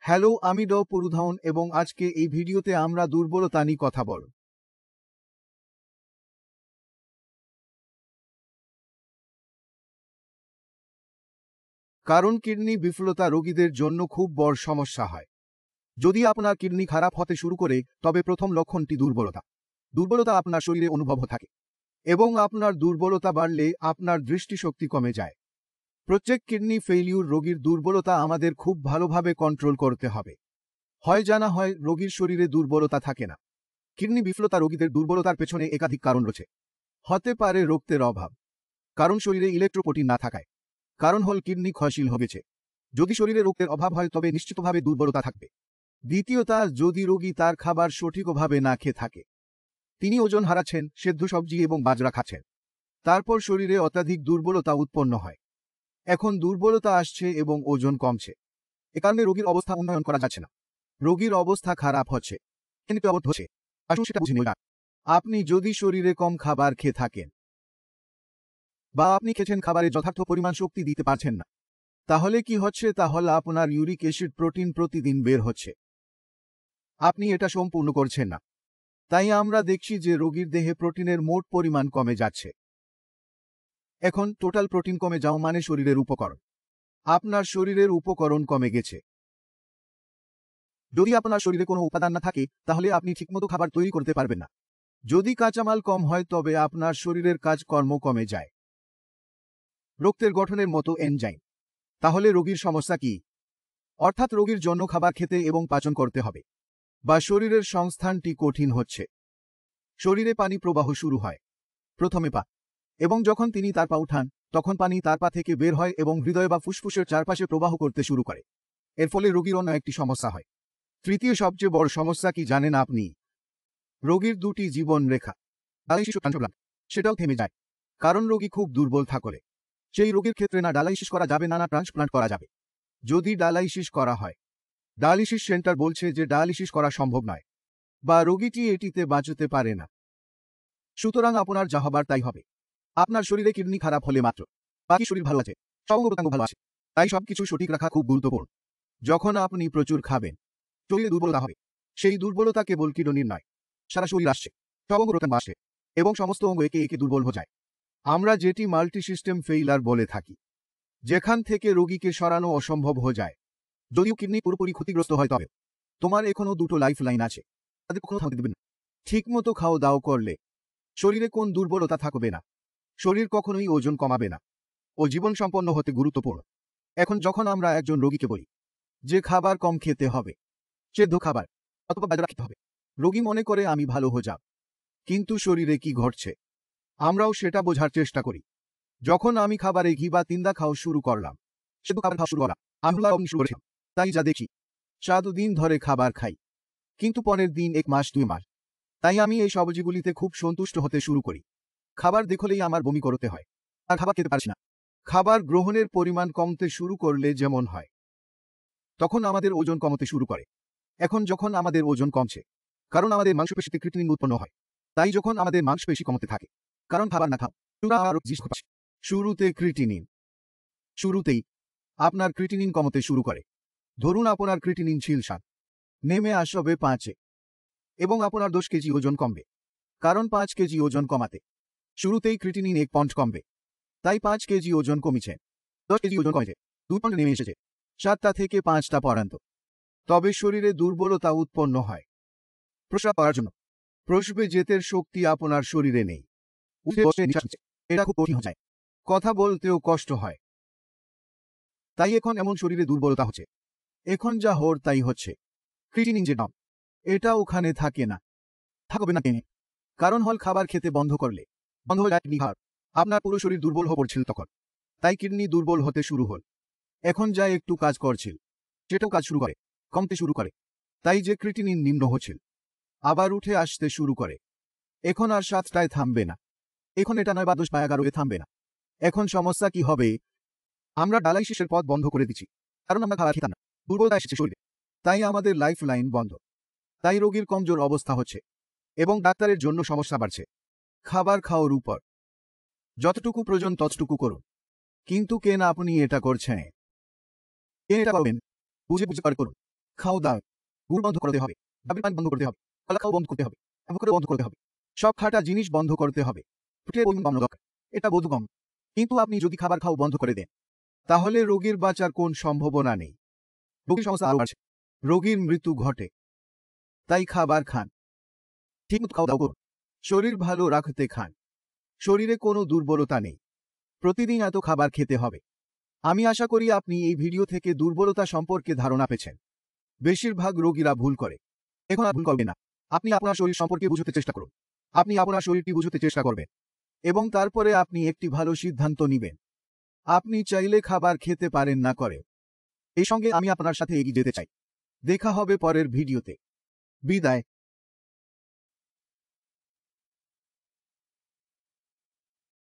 Hello, আমি পুরুধাওন এবং আজকে এই ভিডিওতে আমরা দুর্বলতা নিয়ে কথা বলব। কারণ কিডনি বিফলতা রোগীদের জন্য খুব বড় সমস্যা হয়। যদি আপনার কিডনি খারাপ হতে শুরু করে তবে প্রথম লক্ষণটি দুর্বলতা। দুর্বলতা আপনার শরীরে অনুভব থাকে এবং আপনার দুর্বলতা বাড়লে আপনার দৃষ্টিশক্তি কমে যায়। প্রত্যেক কিডনি ফেইলিউর রোগীর দুর্বলতা আমাদের খুব ভালোভাবে কন্ট্রোল করতে হবে। হয় জানা হয় রোগীর শরীরে দুর্বলতা থাকে না। কিডনি বিফলতা রোগীদের দুর্বলতার পেছনে একাধিক কারণ রয়েছে। হতে পারে রক্তের অভাব, কারণ শরীরে ইলেকট্রোপ্রোটিন না থাকায়। কারণ হল কিডনি ক্ষয়শীল হয়েছে। যদি শরীরে রক্তের অভাব হয় তবে নিশ্চিতভাবে দুর্বলতা থাকবে। দ্বিতীয়তা, যদি রোগী তার খাবার সঠিকভাবে না খেয়ে থাকে, তিনি ওজন হারাচ্ছেন, সেদ্ধ সবজি এবং বাজরা খাচ্ছেন, তারপর শরীরে অত্যাধিক দুর্বলতা উৎপন্ন হয়। এখন দুর্বলতা আসছে এবং ওজন কমছে, এ কারণে রোগীর অবস্থা উন্নয়ন করা যাচ্ছে না। রোগীর অবস্থা খারাপ হচ্ছে, কিন্তু অবধ হচ্ছে। আসুন সেটা বুঝে নিই। আপনি যদি শরীরে কম খাবার খেয়ে থাকেন বা আপনি খেয়েছেন খাবারে যথার্থ পরিমাণ শক্তি দিতে পারছেন না, তাহলে কি হচ্ছে? তাহলে আপনার ইউরিক অ্যাসিড প্রোটিন প্রতিদিন বের হচ্ছে, আপনি এটা সম্পূর্ণ করছেন না। তাই আমরা দেখছি যে রোগীর দেহে প্রোটিনের মোট পরিমাণ কমে যাচ্ছে। এখন টোটাল প্রোটিন কমে যাওয়া মানে শরীরের উপকরণ, আপনার শরীরের উপকরণ কমে গেছে। যদি আপনার শরীরে কোনো উপাদান না থাকে তাহলে আপনি ঠিকমতো খাবার তৈরি করতে পারবেন না। যদি কাঁচামাল কম হয় তবে আপনার শরীরের কাজকর্ম কমে যায়, রক্তের গঠনের মতো এনজাইম। তাহলে রোগীর সমস্যা কি? অর্থাৎ রোগীর জন্য খাবার খেতে এবং পাচন করতে হবে, বা শরীরের সংস্থানটি কঠিন হচ্ছে। শরীরে পানি প্রবাহ শুরু হয় প্রথমে পা, এবং যখন তিনি তার পা উঠান তখন পানি তার পা থেকে বের হয় এবং হৃদয় বা ফুসফুসের চারপাশে প্রবাহ করতে শুরু করে। এর ফলে রোগীর অন্য একটি সমস্যা হয়। তৃতীয় সবচেয়ে বড় সমস্যা কি জানেন আপনি? রোগীর দুটি জীবন রেখা, ডায়ালাইসিস ও ট্রান্সপ্লান্ট, সেটাও থেমে যায়। কারণ রোগী খুব দুর্বল থাকলে সেই রোগীর ক্ষেত্রে না ডায়ালাইসিস করা যাবে না ট্রান্সপ্লান্ট করা যাবে। যদি ডায়ালাইসিস করা হয়, ডায়ালিসিস সেন্টার বলছে যে ডায়ালিসিস করা সম্ভব নয়, বা রোগীটি এটিতে বাঁচতে পারে না। সুতরাং আপনার যা হবার তাই হবে। আপনার শরীরে কিডনি খারাপ হলে মাত্র বাকি শরীর ভালো আছে, সবঙ্গ ভালো আছে। তাই সবকিছু সঠিক রাখা খুব গুরুত্বপূর্ণ। যখন আপনি প্রচুর খাবেন শরীরে দুর্বলতা হবে। সেই দুর্বলতা কেবল কিডনির নয়, সারা শরীর আসছে, সবঙ্গ আসছে এবং সমস্ত অঙ্গ একে একে দুর্বল হয়ে যায়। আমরা যেটি মাল্টি সিস্টেম ফেইলার বলে থাকি, যেখান থেকে রোগীকে সরানো অসম্ভব হয়ে যায়। যদিও কিডনি পুরোপুরি ক্ষতিগ্রস্ত হয় তবে তোমার এখনো দুটো লাইফ লাইন আছে, তাদের কখনো থামতে দেবেন না। ঠিকমতো খাওয়া দাওয়া করলে শরীরে কোন দুর্বলতা থাকবে না, শরীর কখনোই ওজন কমাবে না ও জীবন সম্পন্ন হতে গুরুত্বপূর্ণ। এখন যখন আমরা একজন রোগীকে বলি যে খাবার কম খেতে হবে, সেদ্ধ খাবার অথবা বাজরা খেতে হবে, রোগী মনে করে আমি ভালো হয়ে যাব। কিন্তু শরীরে কি ঘটছে আমরাও সেটা বোঝার চেষ্টা করি। যখন আমি খাবারে ঘি বা তিন্দা খাওয়া শুরু করলাম, সেদ্ধ খাবার খাওয়া শুরু করলাম, আমি শুরু করেছিলাম, তাই যা দেখি 7 দিন ধরে খাবার খাই, কিন্তু পরের দিন 1 মাস 2 মাস। তাই আমি এই সবজিগুলিতে খুব সন্তুষ্ট হতে শুরু করি। খাবার দেখলেই আমার বমি করতে হয়, আর খাবার খেতে পারছি না। খাবার গ্রহণের পরিমাণ কমতে শুরু করলে যেমন হয়, তখন আমাদের ওজন কমতে শুরু করে। এখন যখন আমাদের ওজন কমছে, কারণ আমাদের মাংসপেশিতে ক্রিটিনিন উৎপন্ন হয়, তাই যখন আমাদের মাংসপেশি কমতে থাকে, কারণ খাবার না খাও, শুরুতে ক্রিটিনিন শুরুতেই আপনার ক্রিটিনিন কমতে শুরু করে। ধরুন আপনার ক্রিটিনিন ছিল 7, নেমে আসবে 5-এ, এবং আপনার 10 কেজি ওজন কমবে। কারণ 5 কেজি ওজন কমাতে শুরুতেই ক্রিটিনিন 1 পয়েন্ট কমবে, তাই 5 কেজি ওজন কমেছে। 10 কেজি ওজন কমেছে, 2 পয়েন্ট নেমে এসেছে 7টা থেকে 5টা পর্যন্ত। তবে শরীরে দুর্বলতা উৎপন্ন হয় প্রস্রাব করার জন্য। প্রস্রাবে যেতে শক্তি আপনার শরীরে নেই, উঠে বসে নিঃশ্বাস নিতে এটা খুব কঠিন হয়ে যায়, কথা বলতেও কষ্ট হয়। তাই এখন এমন শরীরে দুর্বলতা হচ্ছে। এখন যা হওয়ার তাই হচ্ছে, ক্রিটিনিন যে নাম, এটা ওখানে থাকে না, থাকবে না কেন? কারণ হল খাবার খেতে বন্ধ করলে বন্ধ হয়ে যায় কিডনি খাবার। আপনার পুরো শরীর দুর্বল হয়ে পড়ছিল তখন, তাই কিডনি দুর্বল হতে শুরু হল। এখন যা একটু কাজ করছিল সেটাও কাজ শুরু করে, কমতে শুরু করে। তাই যে ক্রিটিনিন নিম্ন হচ্ছিল আবার উঠে আসতে শুরু করে। এখন আর 7টায় থামবে না, এখন এটা 9 বা 10 বা 11-এ থামবে না। এখন সমস্যা কি হবে? আমরা ডায়ালাইসিসের পথ বন্ধ করে দিচ্ছি, কারণ আমরা খাবার খেতাম না, দুর্বলতা এসেছে শরীরে, তাই আমাদের লাইফ লাইন বন্ধ। তাই রোগীর কমজোর অবস্থা হচ্ছে এবং ডাক্তারের জন্য সমস্যা বাড়ছে। খাবার খাওয়ার উপর যতটুকু প্রয়োজন ততটুকু করুন, কিন্তু কেন আপনি এটা করছেন? কেন এটা করবেন? বুঝে বুঝে করুন। খাওয়া দাওয়া গুড় বন্ধ করতে হবে, ডাবের পানি বন্ধ করতে হবে, কলা খাওয়া বন্ধ করতে হবে, অ্যাভোকাডো বন্ধ করতে হবে। সব খাঁটা জিনিস বন্ধ করতে হবে। পেটের পরিমাণ কমানো দরকার, এটা বোধগম্য। কিন্তু আপনি যদি খাবার খাওয়া বন্ধ করে দেন, তাহলে রোগীর বাঁচার কোন সম্ভাবনা নেই। রোগীর সমস্যা আরও বাড়ছে, রোগীর মৃত্যু ঘটে। তাই খাবার খান, ঠিকমতো খাওয়া দাওয়া করুন, শরীর ভালো রাখতে খান। শরীরে কোনো দুর্বলতা নেই, প্রতিদিন এত খাবার খেতে হবে। আমি আশা করি আপনি এই ভিডিও থেকে দুর্বলতা সম্পর্কে ধারণা পেয়েছেন। বেশিরভাগ রোগীরা ভুল করে, এখন আর ভুল করবেন না। আপনি আপনার শরীর সম্পর্কে বুঝতে চেষ্টা করুন, আপনি আপনার শরীরটি বুঝতে চেষ্টা করবেন এবং তারপরে আপনি একটি ভালো সিদ্ধান্ত নেবেন। আপনি চাইলে খাবার খেতে পারেন না করে। এই সঙ্গে আমি আপনার সাথে এগিয়ে যেতে চাই। দেখা হবে পরের ভিডিওতে। বিদায়।